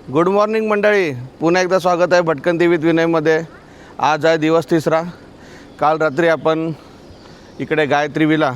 Good morning मंडळी, पुन्हा एकदा स्वागत आहे भटकंती विथ विनयमध्ये। आज आहे दिवस तिसरा। काल रात्री आपण इकडे गायत्री विला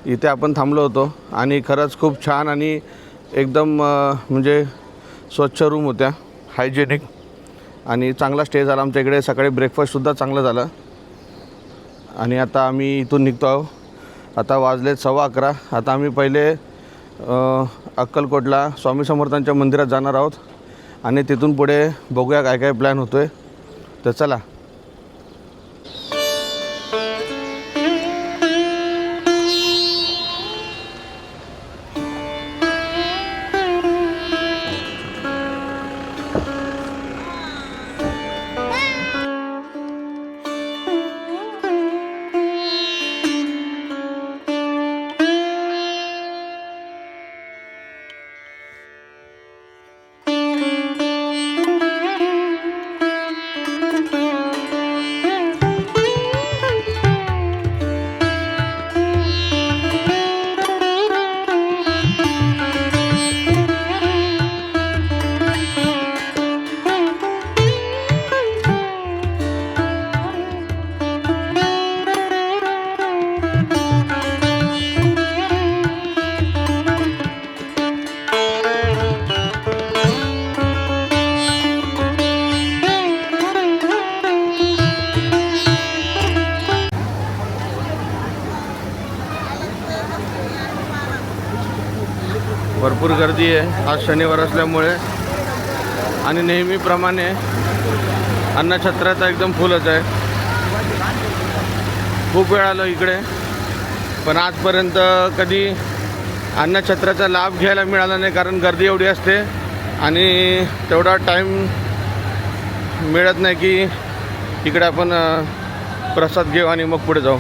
इथे आपण थांबलो होतो आणि खरंच खूप छान आणि एकदम म्हणजे स्वच्छ रूम होत्या, हायजेनिक आणि चांगला स्टे झाला आमच्या इकडे। सकाळी ब्रेकफास्टसुद्धा चांगलं झालं आणि आता आम्ही इथून निघतो आहोत। आता वाजले 11:15। आता आम्ही पहिले अक्कलकोटला स्वामी समर्थांच्या मंदिरात जाणार आहोत आणि तिथून पुढे बघूया काय काय प्लॅन होतोय। तर चला। भरपूर गर्दी आहे आज शनिवार असल्यामुळे आणि नेहमीप्रमाणे अन्नछत्राचा एकदम फुलच आहे। खूप वेळ आलो इकडे पण आजपर्यंत कधी अन्नछत्राचा लाभ घ्यायला मिळाला नाही, कारण गर्दी एवढी असते आणि तेवढा टाईम मिळत नाही की इकडे आपण प्रसाद घेऊ आणि मग पुढे जाऊ।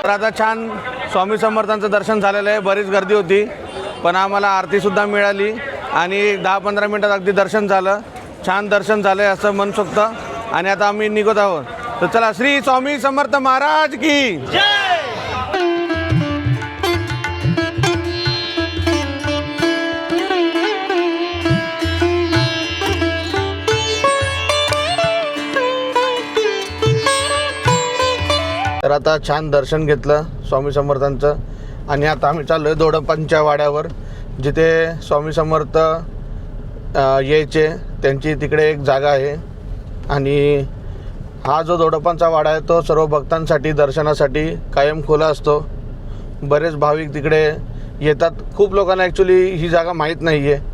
तर आता छान स्वामी समर्थांचं दर्शन झालेलं आहे। बरीच गर्दी होती पण आम्हाला आरतीसुद्धा मिळाली आणि 10-15 मिनिटात अगदी दर्शन झालं। छान दर्शन झालं आहे असं म्हणू शकतं आणि आता आम्ही निघत आहोत। तर चला, श्री स्वामी समर्थ महाराज की तर आता छान दर्शन घेतलं स्वामी समर्थांचं आणि आता आम्ही चाललो आहे दोडपांच्या वाड्यावर, जिथे स्वामी समर्थ यायचे, त्यांची तिकडे एक जागा आहे. आणि हा जो दोडपांचा वाडा आहे तो सर्व भक्तांसाठी दर्शनासाठी कायम खुला असतो. बरेच भाविक तिकडे येतात. खूप लोकांना ॲक्च्युली ही जागा माहीत नाही आहे.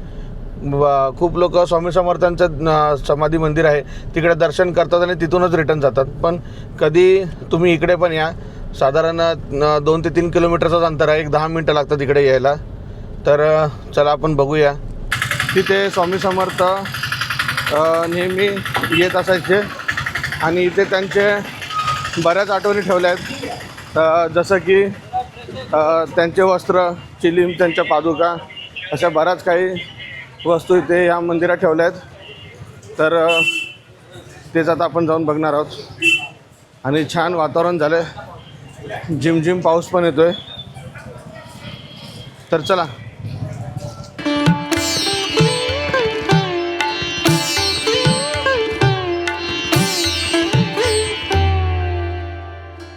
खूप लोक स्वामी समर्थांचं समाधी मंदिर आहे तिकडे दर्शन करतात आणि तिथूनच रिटर्न जातात. पण कधी तुम्ही इकडे पण या, साधारण 2 ते 3 किलोमीटरचंच अंतर आहे, एक 10 मिनटं लागतात इकडे यायला. तर चला आपण बघूया. तिथे स्वामी समर्थ नेहमी येत असायचे आणि इथे त्यांचे बऱ्याच आठवणी ठेवल्या आहेत, जसं की त्यांचे वस्त्र, चिलीम, त्यांच्या पादुका, अशा बऱ्याच काही वस्तू इथे या मंदिरात ठेवल्या आहेत. तर तेच आता आपण जाऊन बघणार आहोत. आणि छान वातावरण झालं आहे, झिमझिम पाऊस पण येतो आहे. तर चला.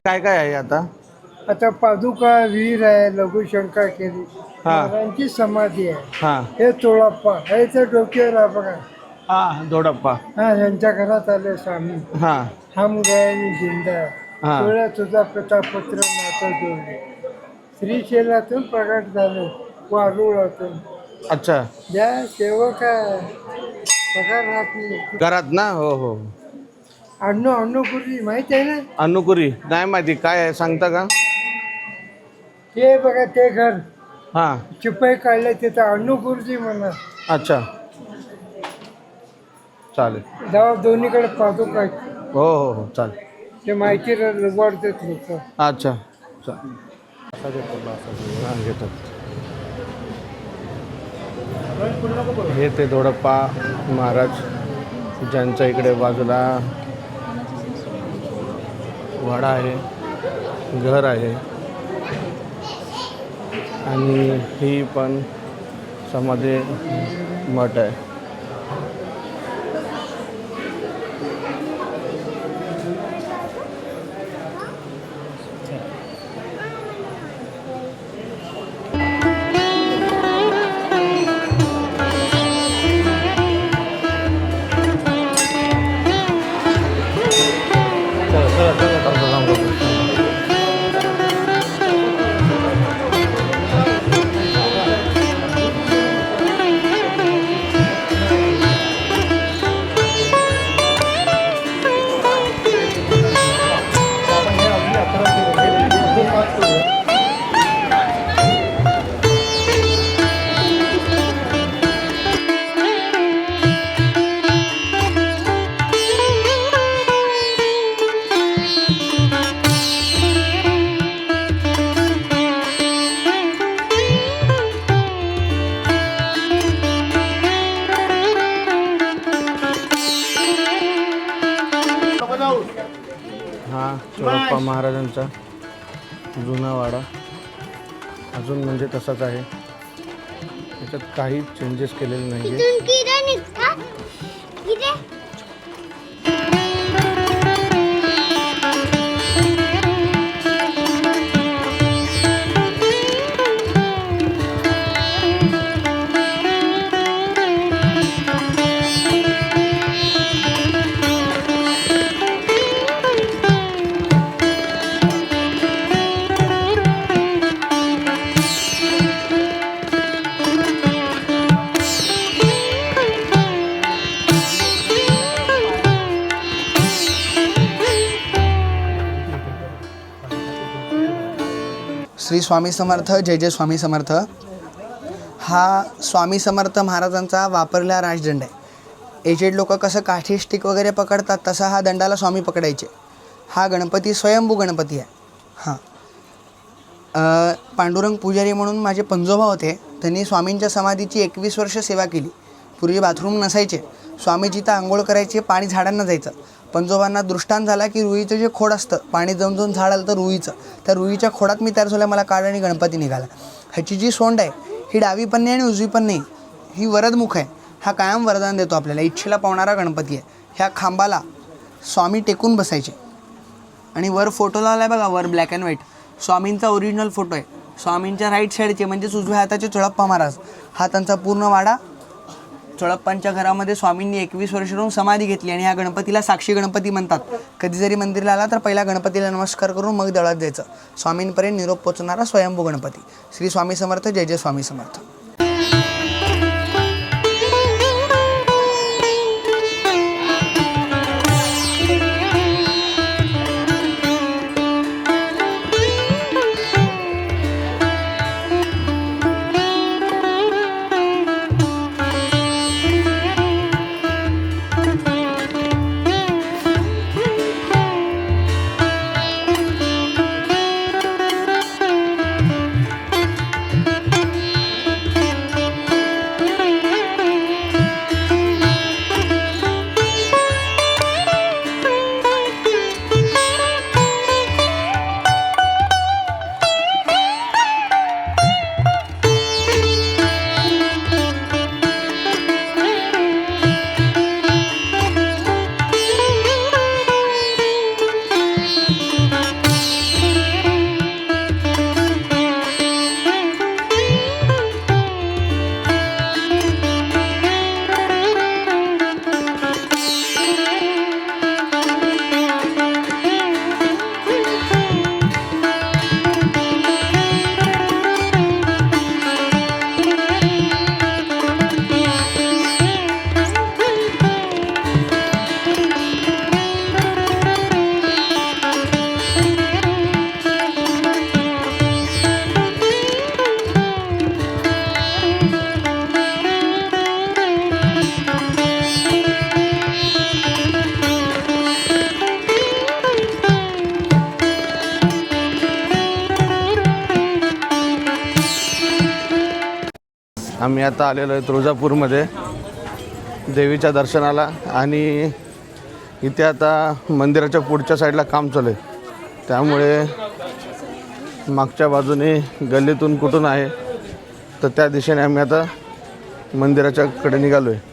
काय काय आहे आता? आता पादुका, वीर आहे, लघुशंका केली, महाराजांची समाधी आहे. हां हे तोळप्पा हे तर डोक्यावर आहे बघा. हां दोडप्पा. हा, यांच्या घरात आले स्वामी. हां हम गए जिंदा, हा. डोळ्यात तुझा प्रतापत्र नातं जोडले, श्रीशैलातून प्रगट झाले वारुळातून. अच्छा, ज्या सेवक आहे पगार राहत नाही. घरात ना? हो हो. अन्नपूर्वी माहित आहे ना? अनुकुरी नाही माहिती, काय आहे सांगता का? ते बघा ते घर हां. चिपाई काढले तिथं अन्नपूर्वी म्हणा. अच्छा, चालेल. जेव्हा दोन्हीकडे पादुका आहेत, हो हो हो चालेल. ते माहिती वाढतात लोक. अच्छा चालेल. हां घेतात. हे ते दोडप्पा महाराज, ज्यांच्या इकडे बाजूला वाडा आहे, घर आहे. आणि ही पण समाधी मठ आहे. हा दोडप्पा महाराजांचा जुना वाडा अजून म्हणजे तसाच आहे, त्याच्यात काही चेंजेस केलेले नाही आहे. श्री स्वामी समर्थ. जय जय स्वामी समर्थ. हा स्वामी समर्थ महाराजांचा वापरलेला राजदंड आहे. एजेड लोक कसं काठी स्टिक वगैरे पकडतात तसा हा दंडाला स्वामी पकडायचे. हा गणपती स्वयंभू गणपती आहे. हां, पांडुरंग पुजारी म्हणून माझे पंजोबा होते. त्यांनी स्वामींच्या समाधीची 21 वर्ष सेवा केली. पूर्वी बाथरूम नसायचे. स्वामी जिथं आंघोळ करायचे, पाणी झाडांना जायचं. पंजोबांना दृष्टांत झाला की रुईचं जे खोड असतं, पाणी जाऊन जाऊन झाड आलं तर रुईचं, त्या रुईच्या खोडात मी तयार झालं, मला काढ आणि गणपती निघाला. ह्याची जी सोंड आहे ही डावी पण नाही आणि उजवी पण नाही, ही वरदमुख आहे. हा कायम वरदान देतो आपल्याला, इच्छेला पावणारा गणपती आहे. ह्या खांबाला स्वामी टेकून बसायचे आणि वर फोटो लावला आहे बघा, वर ब्लॅक अँड व्हाईट स्वामींचा ओरिजिनल फोटो आहे. स्वामींच्या राईट साईडचे म्हणजेच उजव्या हाताचे चोळप्पा महाराज, हा त्यांचा पूर्ण वाडा. चोळप्पांच्या घरामध्ये स्वामींनी 21 वर्ष राहून समाधी घेतली आणि ह्या गणपतीला साक्षी गणपती म्हणतात. कधी जरी मंदिराला आला तर पहिला गणपतीला नमस्कार करून मग देवळात जायचं. स्वामींपर्यंत निरोप पोचणारा स्वयंभू गणपती. श्री स्वामी समर्थ. जय जय स्वामी समर्थ. आम्ही आता आलेलो आहे तुळजापूरमध्ये देवीच्या दर्शनाला आणि इथे आता मंदिराच्या पुढच्या साईडला काम चालू आहे, त्यामुळे मागच्या बाजूने गल्लीतून कुठून आहे तर त्या दिशेने आम्ही आता मंदिराच्या कडे निघालो आहे.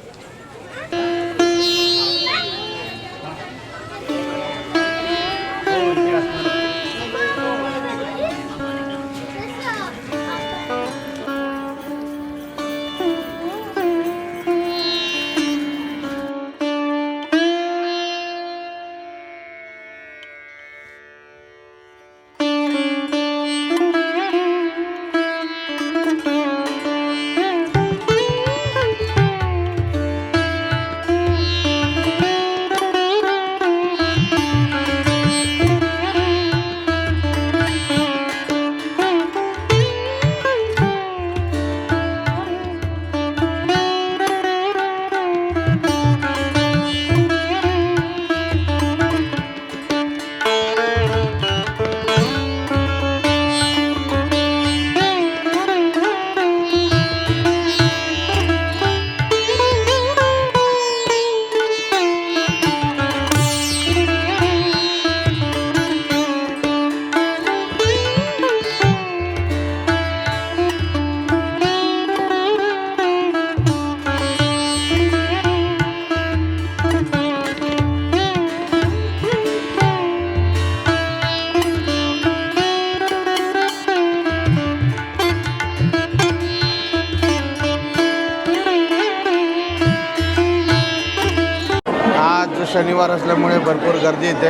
शनिवार असल्यामुळे भरपूर गर्दी येते.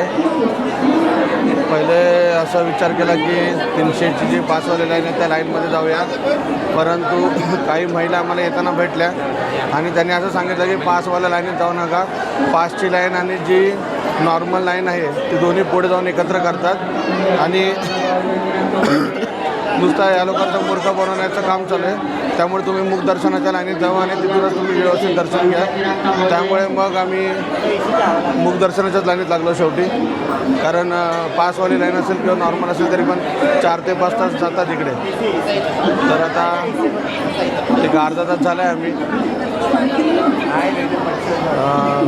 पहिले असा विचार केला की 300ची जी पासवाली लाईन आहे त्या लाईनमध्ये जाऊया, परंतु काही महिला आम्हाला येताना भेटल्या आणि त्यांनी असं सांगितलं की पासवाल्या लाईनीत जाऊ नका, पासची लाईन आणि जी नॉर्मल लाईन आहे ती दोन्ही पुढे जाऊन एकत्र करतात आणि नुसता या लोकांचा मूर्ख बनवण्याचं काम चालू आहे. त्यामुळे तुम्ही मुख दर्शनाच्या लाईनीत जावा आणि तिथूनच तुम्ही व्यवस्थित दर्शन घ्या. त्यामुळे मग आम्ही मुख दर्शनाच्याच लाईनीत लागलो शेवटी, कारण पासवाली लाईन असेल किंवा नॉर्मल असेल तरी पण 4 ते 5 तास जातात इकडे. तर आता एक अर्धा तास झाला आहे आम्ही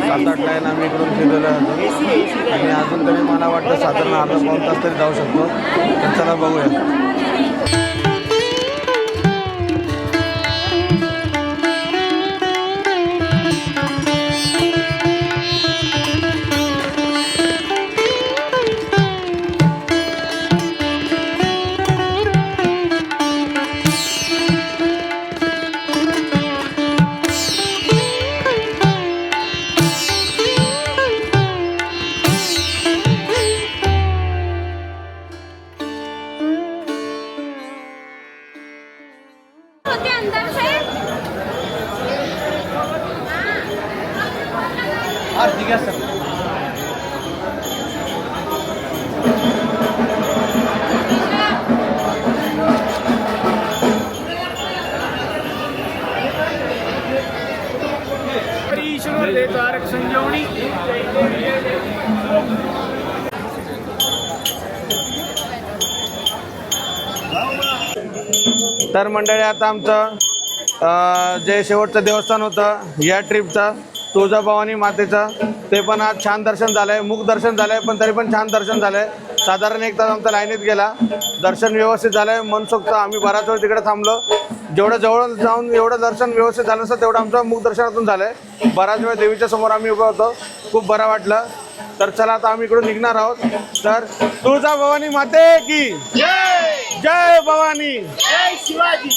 7-8 लाईन आम्ही इकडून फिरलेलो आहे आणि अजून तरी मला वाटतं साधारण अर्धा पाऊण तास तरी जाऊ शकतो. तर चला बघूया. होते अंदर से ईश्वर दे तारक संजीवनी. तर मंडळी आता आमचं जे शेवटचं देवस्थान होतं या ट्रिपचं तुळजाभवानी मातेचं ते पण आज छान दर्शन झालं आहे. मुख दर्शन झालं आहे पण तरी पण छान दर्शन झालं आहे. साधारण 1 तास आमचा लाईनीत गेला. दर्शन व्यवस्थित झालं आहे. मनसोक्त आम्ही बराच वेळ तिकडे थांबलो. जेवढं जवळ जाऊन एवढं दर्शन व्यवस्थित झालं नसतं तेवढं आमचं मुख दर्शनातून झालं आहे. बराच वेळ देवीच्या समोर आम्ही उभं होतो. खूप बरं वाटलं. तर चला आता आम्ही इकडून निघणार आहोत. तर तुळजाभवानी माते की जय. जय भवानी. जय शिवाजी.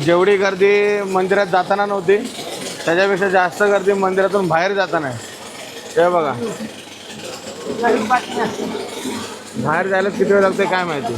जेवढी गर्दी मंदिरात जाताना नव्हती त्याच्यापेक्षा जास्त गर्दी मंदिरातून बाहेर जाताना आहे. हे बघा बाहेर जायला किती वेळ लागते काय माहिती.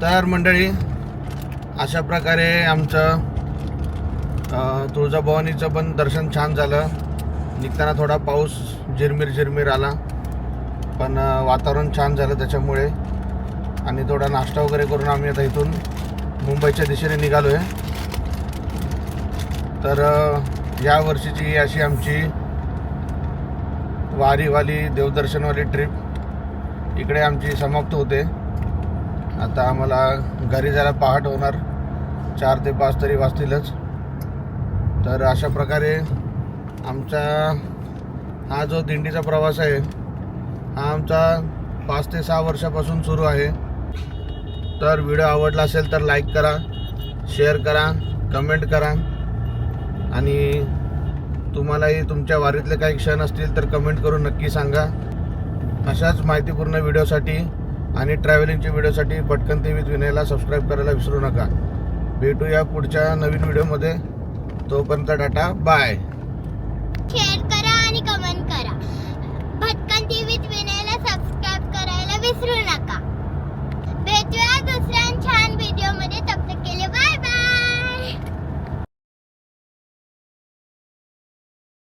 तर मंडळी अशा प्रकारे आमचं तुळजाभवानीचं पण दर्शन छान झालं. निघताना थोडा पाऊस झिरमिर आला पण वातावरण छान झालं त्याच्यामुळे. आणि थोडा नाश्ता वगैरे करून आम्ही आता इथून मुंबईच्या दिशेने निघालो आहे. तर या वर्षीची अशी आमची वारीवाली देवदर्शनवाली ट्रिप इकडे आमची समाप्त होते. आता आम्हाला घरी जायला पहाट होणार 4 ते 5 तरी वाजतीलच. तर अशा प्रकारे आमचा हा जो दिंडीचा प्रवास आहे हा आमचा 5 ते 6 वर्षापासून सुरू आहे. तर व्हिडिओ आवडला असेल तर लाईक करा, शेअर करा, कमेंट करा आणि तुम्हालाही तुमच्या वारीतले काही क्षण असतील तर कमेंट करून नक्की सांगा. अशाच माहितीपूर्ण व्हिडिओसाठी आणि ट्रॅव्हलिंगच्या व्हिडिओसाठी भटकन टी विथ विनयला सबस्क्राईब करायला विसरू नका. भेटूया पुढच्या नवीन व्हिडिओमध्ये. तोपर्यंत टाटा बाय. शेअर करा आणि कमेंट करा. भटकन टीव्ही विनयला सबस्क्राईब करायला विसरू नका. भेटूया